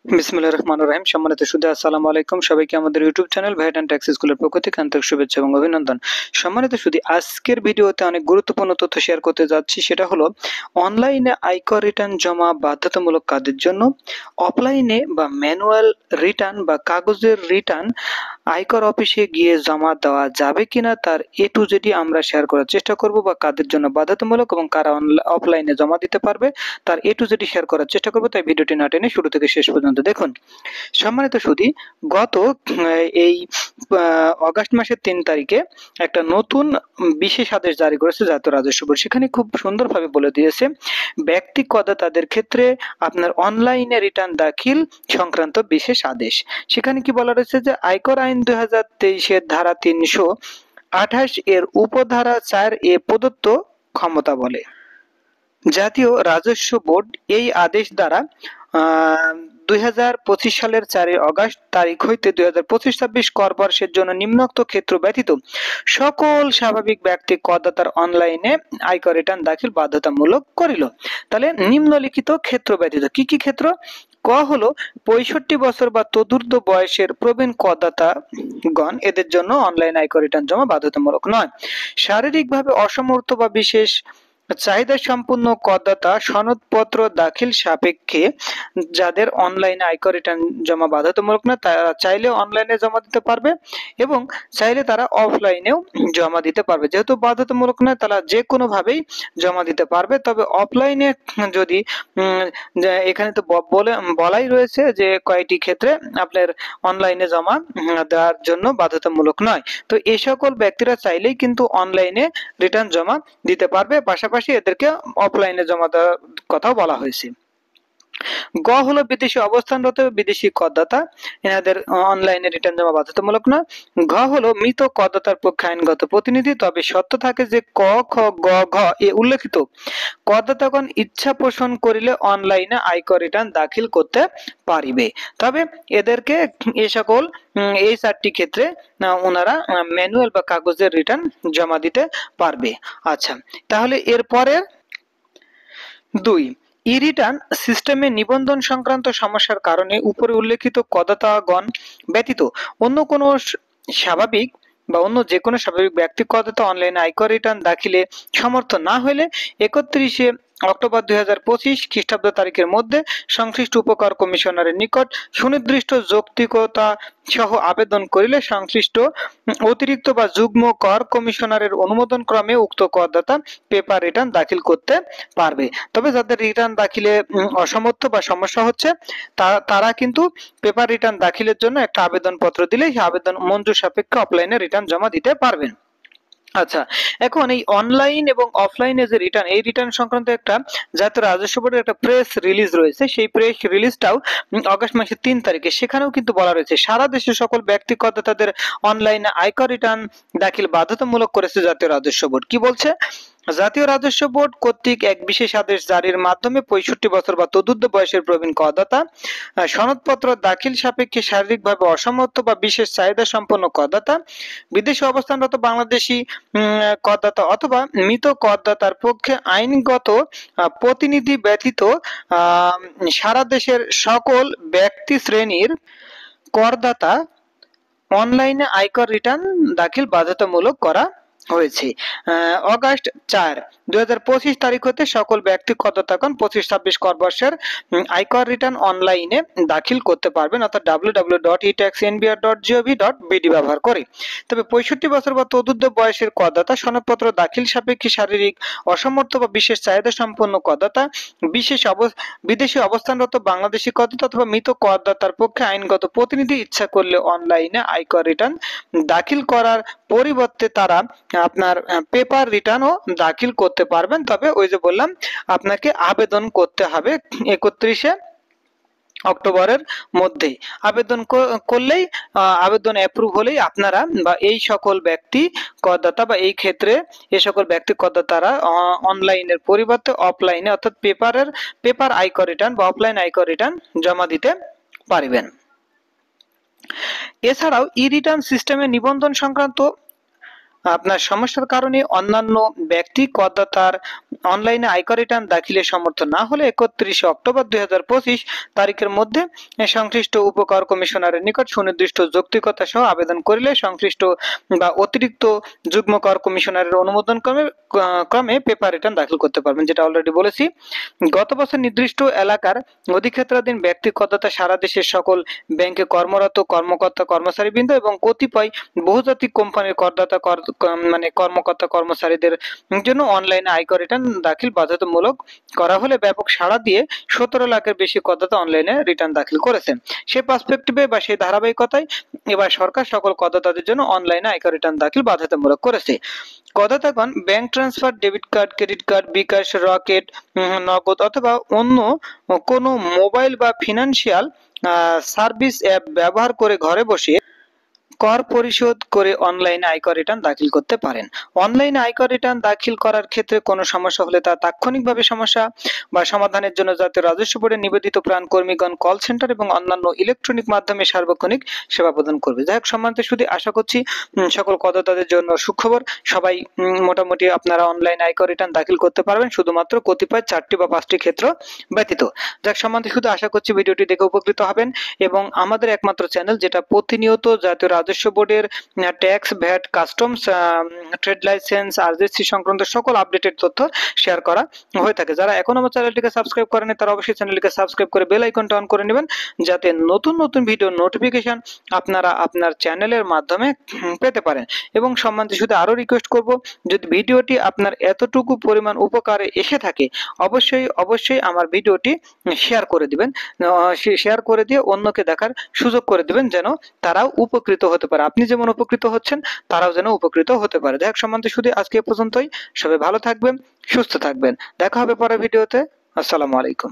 বিসমিল্লাহির রহমানির রহিম। সম্মানিত সুধী, আসসালামু আলাইকুম। সবাইকে আমাদের YouTube channel VAT and tax স্কুলের পক্ষ থেকে আন্তরিক শুভেচ্ছা এবং অভিনন্দন। সম্মানিত সুধী, আজকের ভিডিওতে অনেক গুরুত্বপূর্ণ তথ্য শেয়ার করতে যাচ্ছি। সেটা হলো অনলাইনে আয়কর রিটার্ন জমা বাধ্যতামূলক কাদের জন্য, অফলাইনে বা ম্যানুয়াল রিটার্ন বা কাগজের রিটার্ন আয়কর অফিসে গিয়ে জমা দেওয়া যাবে কিনা তার এ টু জেডই আমরা শেয়ার করার চেষ্টা করব, বা কাদের জন্য বাধ্যতামূলক এবং কারা অফলাইনে জমা দিতে পারবে তার এ টু জেডই শেয়ার করার চেষ্টা করব। তাই ভিডিওটি না টেনে শুরু থেকে শেষ পর্যন্ত দেখুন। সম্মানিত সুধী, গত এই অগাস্ট মাসের ৩ তারিখে একটা নতুন বিশেষ আদেশ জারি করেছে জাতীয় রাজস্ব বোর্ড। সেখানে খুব সুন্দরভাবে বলে দিয়েছে ব্যক্তি করদাতাদের ক্ষেত্রে আপনার অনলাইনে রিটার্ন দাখিল সংক্রান্ত বিশেষ আদেশ। সেখানে কি বলা রয়েছে যে আয়কর আইন 2023 এর ধারা 328 এর উপধারা 4 এ প্রদত্ত ক্ষমতা বলে জাতীয় রাজস্ব বোর্ড এই আদেশ দ্বারা 2025 সালের 4 অগাস্ট তারিখ হইতে 2025-26 কর বর্ষের জন্য নিম্নোক্ত ক্ষেত্র ব্যতীত সকল স্বাভাবিক ব্যক্তি করদাতার অনলাইনে আয়কর রিটার্ন দাখিল বাধ্যতামূলক করিল। তাহলে নিম্নলিখিত ক্ষেত্র ব্যতীত কি কি ক্ষেত্র? ক হলো 65 বছর বা তদূর্ধ্ব বয়সের প্রবীণ করদাতাগণ, এদের জন্য অনলাইন আয়কর রিটার্ন জমা বাধ্যতামূলক নয়। শারীরিকভাবে অসমর্থ বা বিশেষ চাহিদা সম্পন্ন করদাতা সনদপত্র দাখিল সাপেক্ষে যাদের অনলাইনে আয়কর রিটার্ন জমা বাধ্যতামূলক না, তারা চাইলে অনলাইনে জমা দিতে পারবে এবং চাইলে তারা অফলাইনেও জমা দিতে পারবে। যেহেতু বাধ্যতামূলক নয়, তারা যে কোনো ভাবেই জমা দিতে পারবে। তবে অফলাইনে যদি এখানে তো বলাই রয়েছে যে কয়টি ক্ষেত্রে আপনার অনলাইনে জমা দেওয়ার জন্য বাধ্যতামূলক নয়। তো এই সকল ব্যক্তিরা চাইলেই কিন্তু অনলাইনে রিটার্ন জমা দিতে পারবে, পাশাপাশি এদেরকে অফলাইনে জমা দেওয়ার কথাও বলা হয়েছে। গ হলো বিদেশি অবস্থানরত বিদেশি করদাতা, এনাদের অনলাইনে রিটার্ন জমা বাধ্যতামূলক না। ঘ হলো মৃত করদাতার পক্ষে আইনগত প্রতিনিধি, তবে শর্ত থাকে যে ক, খ, গ, ঘ এ উল্লেখিত করদাতাগণ ইচ্ছা পোষণ করিলে অনলাইনে আয়কর রিটার্ন দাখিল করতে পারিবে। তবে এদেরকে এ সকল এই 4টি ক্ষেত্রে ওনারা ম্যানুয়াল বা কাগজের রিটার্ন জমা দিতে পারবে। আচ্ছা, তাহলে এরপরে 2, ই রিটার্ন সিস্টেমে নিবন্ধন সংক্রান্ত সমস্যার কারণে উপরে উল্লেখিত করদাতাগণ ব্যতীত অন্য কোনো স্বাভাবিক বা অন্য যে কোনো স্বাভাবিক ব্যক্তি করদাতা অনলাইনে আয়কর রিটার্ন দাখিলে সমর্থ না হলে 31 অক্টোবর 2025 খ্রিস্টাব্দ তারিখের মধ্যে সংশ্লিষ্ট উপকর কমিশনারের নিকট সুনির্দিষ্ট যৌক্তিকতা সহ আবেদন করিলে সংশ্লিষ্ট অতিরিক্ত বা যুগ্ম কর কমিশনারের অনুমোদন ক্রমে উক্ত করদাতা পেপার রিটার্ন দাখিল করতে পারবে। তবে যাদের রিটার্ন দাখিলে অসমর্থ বা সমস্যা হচ্ছে তারা কিন্তু পেপার রিটার্ন দাখিলের জন্য একটা আবেদন পত্র দিলে সেই আবেদন মঞ্জুর সাপেক্ষে অফলাইনে রিটার্ন জমা দিতে পারবেন। আচ্ছা, এখন এই অনলাইন এবং অফলাইনে যে রিটার্ন, এই রিটার্ন সংক্রান্ত একটা জাতীয় রাজস্ব বোর্ডের একটা প্রেস রিলিজ রয়েছে। সেই প্রেস রিলিজটাও অগস্ট মাসের 3 তারিখে, সেখানেও কিন্তু বলা রয়েছে সারা দেশের সকল ব্যক্তি করদাতাদের অনলাইনে আয়কর রিটার্ন দাখিল বাধ্যতামূলক করেছে জাতীয় রাজস্ব বোর্ড। কি বলছে? জাতীয় রাজস্ব বোর্ড কর্তৃক এক বিশেষ আদেশ জারির মাধ্যমে 65 বছর বা তদূর্ধ্ব বয়সের প্রবীণ করদাতা সনদপত্র দাখিল সাপেক্ষে শারীরিকভাবে অসমর্থ বা বিশেষ চাহিদা সম্পন্ন করদাতা, বিদেশে অবস্থানরত বাংলাদেশি করদাতা অথবা মৃত করদাতার পক্ষে আইনগত প্রতিনিধি ব্যতীত সারা দেশের সকল ব্যক্তি শ্রেণীর করদাতা অনলাইনে আয়কর রিটার্ন দাখিল বাধ্যতামূলক করা হয়েছে। অগাস্ট 4, 2025 তারিখ হতে সকল ব্যক্তি করদাতাগণ 25-26 কর বর্ষের আয়কর রিটার্ন অনলাইনে দাখিল করতে পারবেন, অর্থাৎ www.etaxnbr.gov.bd ব্যবহার করে। তবে 65 বছর বা তদূর্ধ্ব বয়সের করদাতা সনদপত্র দাখিল সাপেক্ষে শারীরিক অসমর্থ বা বিশেষ চাহিদা সম্পন্ন করদাতা, বিদেশে অবস্থানরত বাংলাদেশি করদাতা অথবা মৃত করদাতার পক্ষে আইনগত প্রতিনিধি ইচ্ছা করলে অনলাইনে আয়কর রিটার্ন দাখিল করার পরিবর্তে তারা আপনার পেপার রিটার্নও দাখিল করতে পারবেন। তবে ওই যে বললাম, আপনাকে আবেদন করতে হবে 31 অক্টোবরের মধ্যে। আবেদন করলেই, আবেদন অ্যাপ্রুভ হলেই আপনারা বা এই সকল ব্যক্তি করদাতা বা এই ক্ষেত্রে এই সকল ব্যক্তি করদাতারা অনলাইনের পরিবর্তে অফলাইনে অর্থাৎ পেপার আয়কর রিটার্ন বা অফলাইন আয়কর রিটার্ন জমা দিতে পারবেন। এছাড়াও ই রিটার্ন সিস্টেমে নিবন্ধন সংক্রান্ত আপনার সমস্যার কারণে অন্যান্য ব্যক্তি করদাতার অনলাইনে আয়কর রিটার্ন দাখিলে সমর্থ না হলে 31 অক্টোবর 2025 তারিখের মধ্যে সংশ্লিষ্ট উপকর কমিশনারের নিকট সুনির্দিষ্ট যৌক্তিকতা সহ আবেদন করিলে সংশ্লিষ্ট বা অতিরিক্ত যুগ্ম কর কমিশনারের অনুমোদন ক্রমে পেপার রিটার্ন দাখিল করতে পারবেন, যেটা অলরেডি বলেছি। গত বছর নির্দিষ্ট এলাকার অধিক্ষেত্রাধীন ব্যক্তি করদাতা সারা দেশের সকল ব্যাংকে কর্মরত কর্মকর্তা কর্মচারীবৃন্দ এবং কতিপয় বহুজাতিক কোম্পানির করদাতা কর্মকর্তা কর্মচারীদের জন্য অনলাইনে আয়কর রিটার্ন দাখিল বাধ্যতামূলক করা হলে ব্যাপক সাড়া দিয়ে 17 লাখের বেশি করদাতা অনলাইনে রিটার্ন দাখিল করেছেন। সেই পার্সপেক্টিভে বা সেই ধারাবাহিকতায় এবার সরকার সকল করদাতাদের জন্য অনলাইনে আয়কর রিটার্ন দাখিল বাধ্যতামূলক করেছে। করদাতাগণ bank transfer, debit card, credit card, bKash, Rocket, Nagad অথবা অন্য কোনো মোবাইল বা ফিনান্সিয়াল সার্ভিস অ্যাপ ব্যবহার করে ঘরে বসে কর পরিশোধ করে অনলাইনে আয়কর রিটার্ন দাখিল করতে পারেন। অনলাইনে আয়কর রিটার্ন দাখিল করার ক্ষেত্রে কোনো সমস্যা হলে তা তাৎক্ষণিকভাবে সমস্যা বা সমাধানের জন্য জাতীয় রাজস্ব বোর্ডের নিবেদিত প্রাণ কর্মীগণ কল সেন্টার এবং অন্যান্য ইলেকট্রনিক মাধ্যমে সার্বক্ষণিক সেবা প্রদান করবে। যাই হোক সম্মানিত শুধু আশা করছি সকল করদাতাদের জন্য সুখবর। সবাই মোটামুটি আপনারা অনলাইনে আয়কর রিটার্ন দাখিল করতে পারবেন, শুধুমাত্র কতিপয় 4টি বা 5টি ক্ষেত্র ব্যতীত। যাক সম্মানিত শুধু আশা করছি ভিডিওটি দেখে উপকৃত হবেন এবং আমাদের একমাত্র চ্যানেল যেটা প্রতিনিয়ত জাতীয় রাজস্ব বোর্ডের tax, VAT, customs, trade licence, আরজিএসটি সংক্রান্ত সকল আপডেটেড তথ্য শেয়ার করা হয়ে থাকে। যারা এখন আমার চ্যানেলটিকে সাবস্ক্রাইব করেনি তারা অবশ্যই চ্যানেলটিকে সাবস্ক্রাইব করে বেল আইকনটা অন করে নেবেন, যাতে নতুন নতুন ভিডিও নোটিফিকেশন আপনারা আপনার চ্যানেলের মাধ্যমে পেতে পারেন। এবং সম্মানিত শুধু আরো রিকোয়েস্ট করব, যদি ভিডিওটি আপনার এতটুকু পরিমাণ উপকারে এসে থাকে অবশ্যই অবশ্যই আমার ভিডিওটি শেয়ার করে দিবেন, শেয়ার করে দিয়ে অন্যকে দেখার সুযোগ করে দিবেন, যেন তারাও উপকৃত হতে পারে। আপনি যেমন উপকৃত হচ্ছেন তারাও যেন উপকৃত হতে পারে। দেখ সম্বন্ধে শুধু আজকে এ পর্যন্তই। সবাই ভালো থাকবেন, সুস্থ থাকবেন। দেখা হবে পরের ভিডিওতে। আসসালামু আলাইকুম।